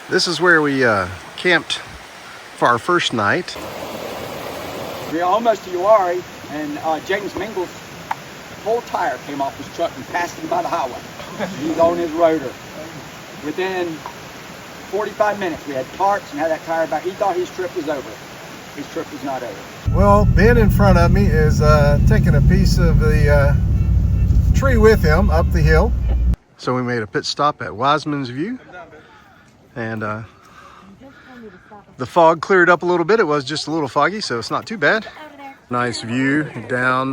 This is where we camped for our first night. We were almost to Uhwarrie, and James Mingle's whole tire came off his truck and passed him by the highway. He's on his rotor. Within 45 minutes, we had parts and had that tire back. He thought his trip was over. His trip was not over. Well, Ben in front of me is taking a piece of the tree with him up the hill. So we made a pit stop at Wiseman's View, and the fog cleared up a little bit. It was just a little foggy, so it's not too bad. Nice view down.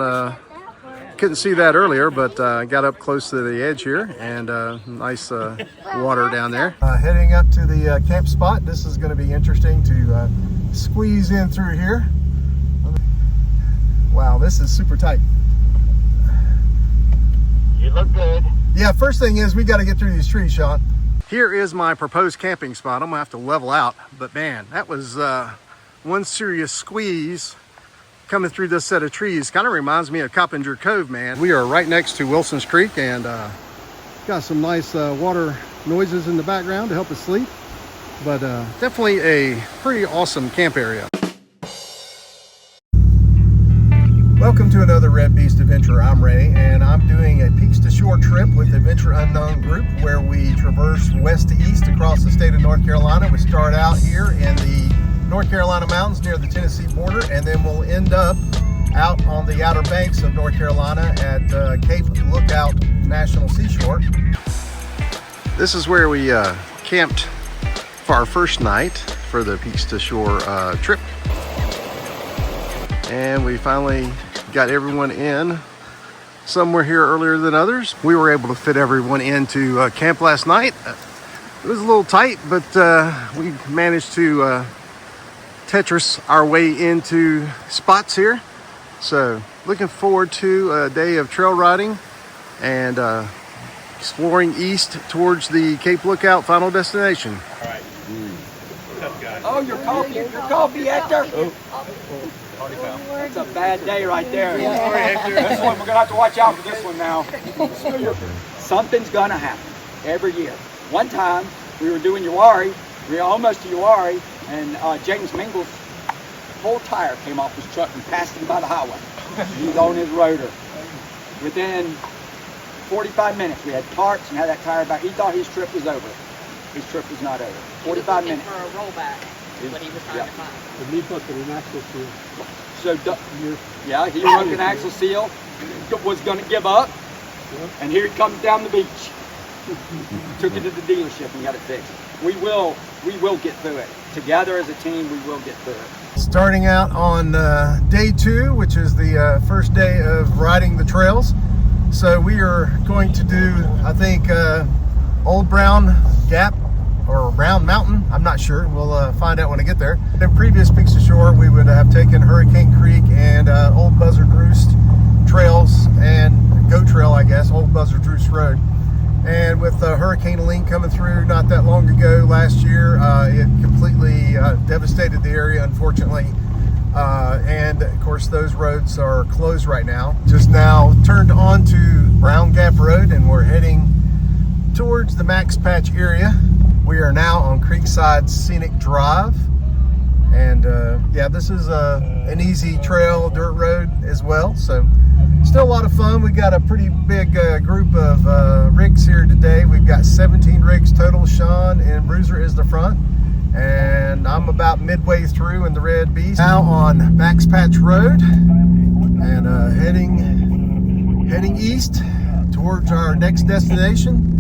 Couldn't see that earlier, but got up close to the edge here, and nice water down there. Heading up to the camp spot. This is going to be interesting to squeeze in through here. Wow, this is super tight. You look good. Yeah, first thing is we got to get through these trees, Sean. Here is my proposed camping spot. I'm gonna have to level out, but man, that was one serious squeeze coming through this set of trees. Kind of reminds me of Coppinger Cove, man. We are right next to Wilson's Creek, and got some nice water noises in the background to help us sleep, but definitely a pretty awesome camp area. Welcome to another Red Beast Adventure. I'm Ray, and I'm doing a Peaks to Shore trip with Adventure Unknown group where we traverse west to east across the state of North Carolina. We start out here in the North Carolina mountains near the Tennessee border, and then we'll end up out on the outer banks of North Carolina at Cape Lookout National Seashore. This is where we camped for our first night for the Peaks to Shore trip. And we finally got everyone in. Some were here earlier than others. We were able to fit everyone into camp last night. It was a little tight, but we managed to Tetris our way into spots here. So looking forward to a day of trail riding and exploring east towards the Cape Lookout final destination. All right. Oh, your coffee, Hector. That's a bad day right there. This one, we're gonna have to watch out for this one now. Something's gonna happen every year. One time we were doing Uhwarrie, we were almost to Uhwarrie, and James Mingle's whole tire came off his truck and passed him by the highway. He's on his rotor. Within 45 minutes, we had parts and had that tire back. He thought his trip was over. His trip was not over. 45 minutes. For a rollback, what he was trying to find. The knee bucket and axle seal. So, yeah, he broke an axle seal, was going to give up, and here he comes down the beach. Took it to the dealership and got it fixed. We will get through it. Together as a team, we will get through it. Starting out on day 2, which is the first day of riding the trails. So we are going to do, I think, Old Brown Gap or Brown Mountain. I'm not sure. We'll find out when I get there. In previous Peaks to Shore, we would have taken Hurricane Creek and Old Buzzard Roost trails and Goat Trail, I guess, Old Buzzard Roost Road. And with Hurricane Helene coming through not that long ago last year, it completely devastated the area, unfortunately. And of course, those roads are closed right now. Just now turned onto Brown Gap Road, and we're heading towards the Max Patch area. We are now on Creekside Scenic Drive, and yeah, this is an easy trail, dirt road as well, so still a lot of fun. We got a pretty big group of rigs here today. We've got 17 rigs total. Sean and Bruiser is the front, and I'm about midway through in the Red Beast. Now on Max Patch Road, and heading east towards our next destination,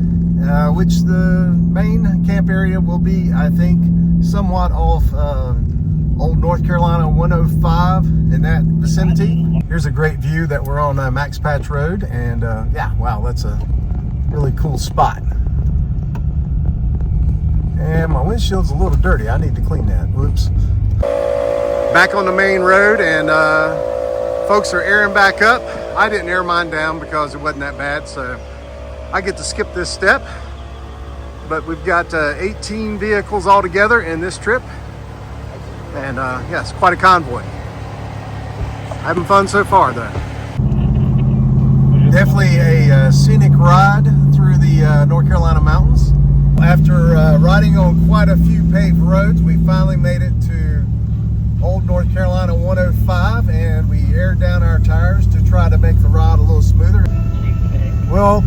which the main camp area will be, I think, somewhat off Old North Carolina 105 in that vicinity. Here's a great view that we're on Max Patch Road, and yeah, wow, that's a really cool spot. And my windshield's a little dirty. I need to clean that. Whoops. Back on the main road, and folks are airing back up. I didn't air mine down because it wasn't that bad, so I get to skip this step. But we've got 18 vehicles all together in this trip, and yeah, it's quite a convoy. Having fun so far, though. Definitely a scenic ride through the North Carolina mountains. After riding on quite a few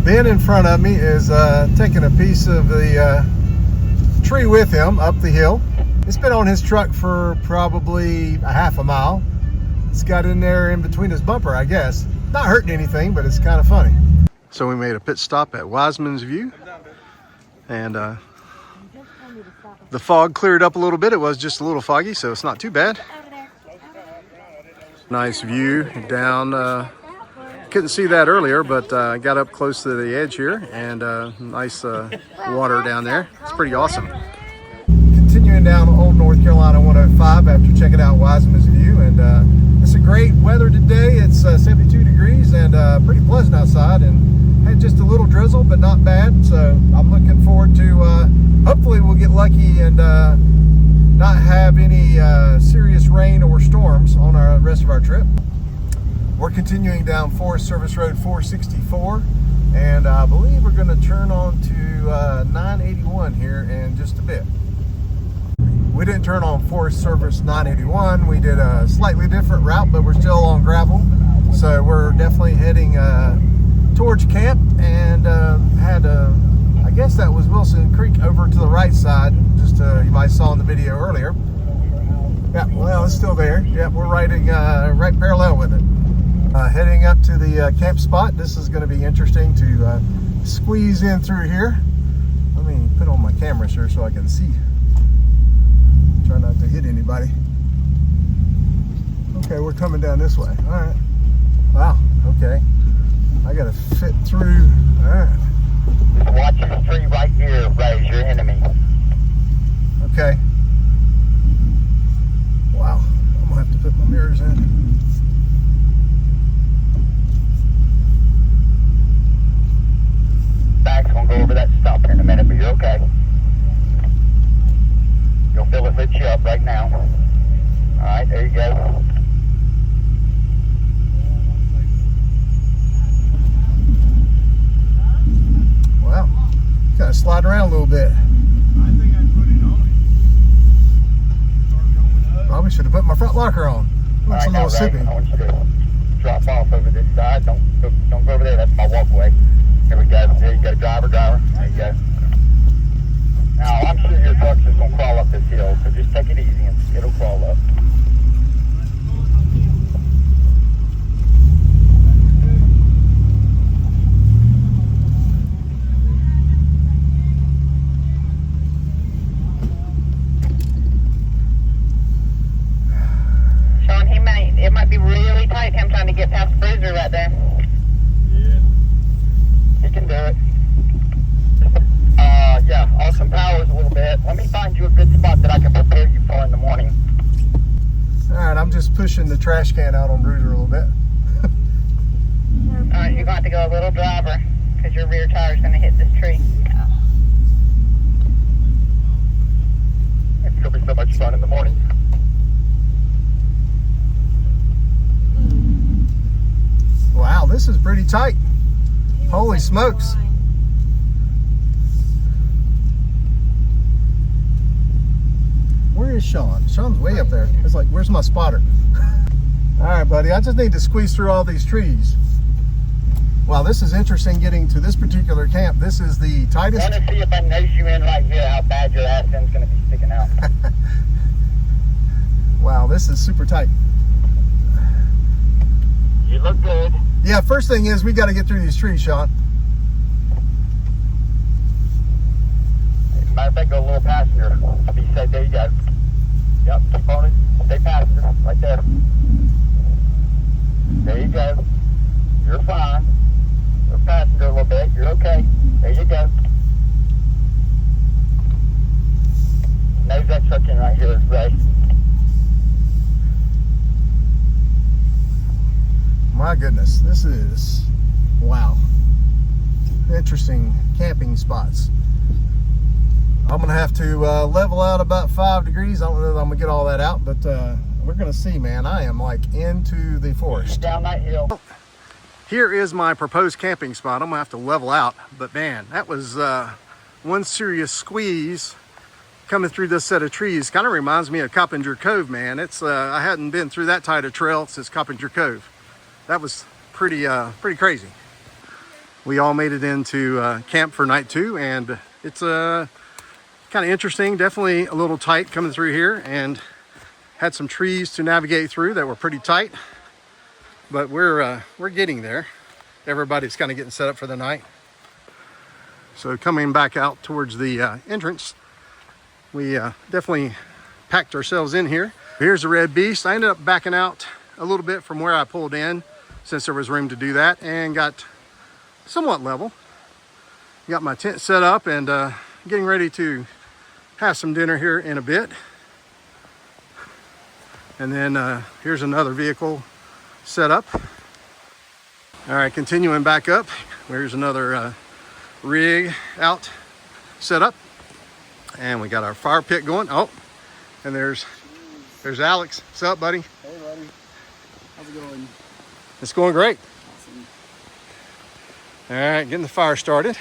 Ben in front of me is taking a piece of the tree with him up the hill. It's been on his truck for probably a half a mile. It's got in there in between his bumper, I guess. Not hurting anything, but it's kind of funny. So we made a pit stop at Wiseman's View, and the fog cleared up a little bit. It was just a little foggy, so it's not too bad. Nice view down. Couldn't see that earlier, but got up close to the edge here, and nice water down there. It's pretty awesome. Continuing down Old North Carolina 105 after checking out Wiseman's View, and it's a great weather today. It's 72 degrees and pretty pleasant outside, and had just a little drizzle, but not bad. So I'm looking forward to hopefully we'll get lucky and not have any serious rain or storms on our rest of our trip. We're continuing down Forest Service Road 464, and I believe we're going to turn on to 981 here in just a bit. We didn't turn on Forest Service 981. We did a slightly different route, but we're still on gravel. So we're definitely heading towards camp, and had I guess that was Wilson Creek over to the right side, just you might saw in the video earlier. Yeah, well, it's still there. Yeah, we're riding right parallel with it. Heading up to the camp spot. This is going to be interesting to squeeze in through here. Let me put on my camera here so I can see. Try not to hit anybody. Okay, we're coming down this way. All right. Wow. Okay. I got to fit through. All right. Watch this tree right here, Ray, your enemy. Okay. Wow. I'm going to have to put my mirrors in. Back's gonna go over that stop here in a minute, but you're okay. You'll feel it lift you up right now. Alright, there you go. Wow. Kind of slide around a little bit. I think I put it on it. Probably should have put my front locker on. Looks a little sippy. I want you to drop off over this side. Don't go over there, that's my walkway. Here we go. There you go, driver. There you go. Now, I'm sure your truck's just going to crawl up this hill, so just take it easy and it'll crawl up. Sean, it might be really tight, him trying to get past the bruiser right there. You can do it. Yeah, awesome powers a little bit. Let me find you a good spot that I can prepare you for in the morning. Alright, I'm just pushing the trash can out on Bruiser a little bit. Alright, you're going to have to go a little driver because your rear tire's going to hit this tree. It's going to be so much fun in the morning. Wow, this is pretty tight. Holy smokes. Where is Sean? Sean's way up there. It's like, where's my spotter? All right, buddy, I just need to squeeze through all these trees. Wow, this is interesting getting to this particular camp. This is the tightest. I want to see if I nose you in right here, how bad your ass end's going to be sticking out. Wow, this is super tight. You look good. Yeah, first thing is we got to get through these trees, Sean. Matter of fact, go a little passenger. I'll be safe. There you go. Yep, keep on it. Stay passenger. Right there. There you go. You're fine. You're passenger a little bit. You're okay. There you go. Nose that truck in right here, Ray. My goodness, this is, wow. Interesting camping spots. I'm gonna have to level out about 5 degrees. I don't know that I'm gonna get all that out, but we're gonna see, man. I am like into the forest. Down that hill. Here is my proposed camping spot. I'm gonna have to level out, but man, that was one serious squeeze coming through this set of trees. Kind of reminds me of Coppinger Cove, man. It's I hadn't been through that tight of trail since Coppinger Cove. That was pretty crazy. We all made it into camp for night 2, and it's kind of interesting. Definitely a little tight coming through here, and had some trees to navigate through that were pretty tight, but we're getting there. Everybody's kind of getting set up for the night. So coming back out towards the entrance, we definitely packed ourselves in here. Here's the Red Beast. I ended up backing out a little bit from where I pulled in, since there was room to do that, and got somewhat level. Got my tent set up and getting ready to have some dinner here in a bit. And then here's another vehicle set up. All right, continuing back up, here's another rig out set up, and we got our fire pit going. Oh, and there's Alex. What's up, buddy? Hey, buddy. How's it going? It's going great. Awesome. All right, getting the fire started.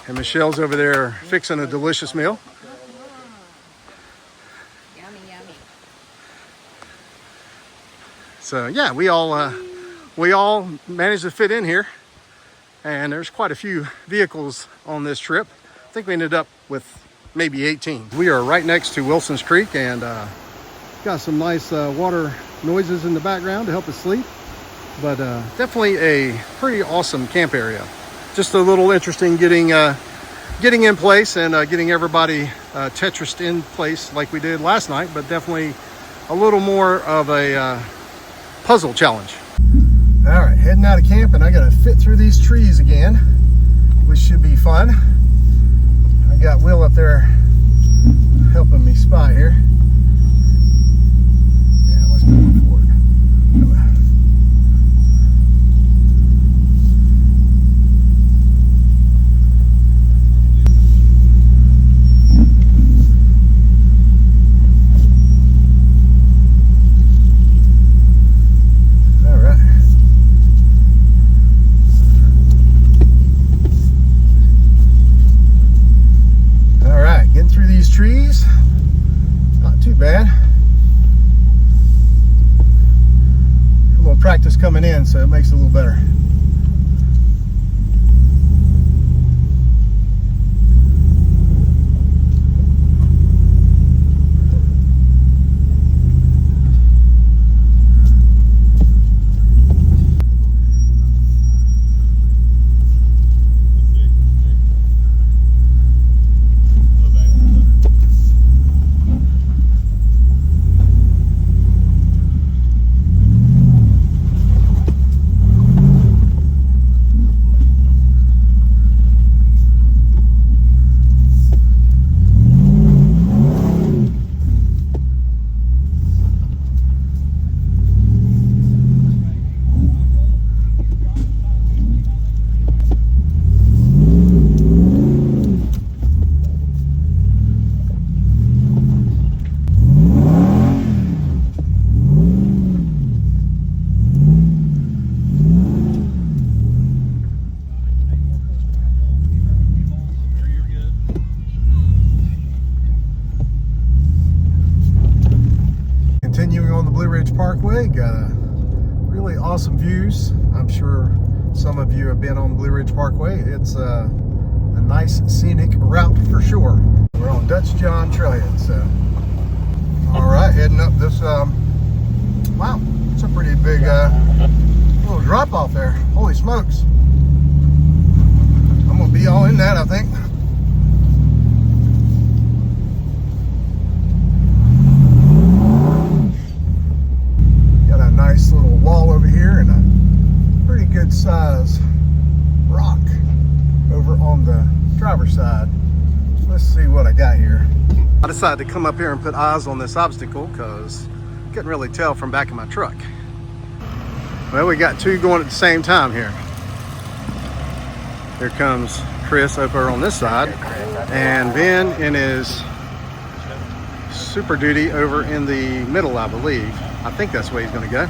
And Michelle's over there fixing a delicious meal. Yummy, yummy. So yeah, we all managed to fit in here, and there's quite a few vehicles on this trip. I think we ended up with maybe 18. We are right next to Wilson's Creek, and got some nice water noises in the background to help us sleep. But definitely a pretty awesome camp area. Just a little interesting getting in place and getting everybody Tetrised in place like we did last night, but definitely a little more of a puzzle challenge. All right, heading out of camp, and I gotta fit through these trees again, which should be fun. I got Will up there helping me spot here. Yeah, let's move forward. Trees, not too bad. A little practice coming in, so it makes it a little better. Parkway, got really awesome views. I'm sure some of you have been on Blue Ridge Parkway. It's a nice scenic route for sure. We're on Dutch John Trailhead, so all right, heading up this wow, it's a pretty big little drop off there. Holy smokes, I'm gonna be all in that, I think. Nice little wall over here and a pretty good size rock over on the driver's side. Let's see what I got here. I decided to come up here and put eyes on this obstacle because I couldn't really tell from back of my truck. Well, we got two going at the same time here. Here comes Chris over on this side, and Ben in his Super Duty over in the middle, I believe. I think that's the way he's gonna go.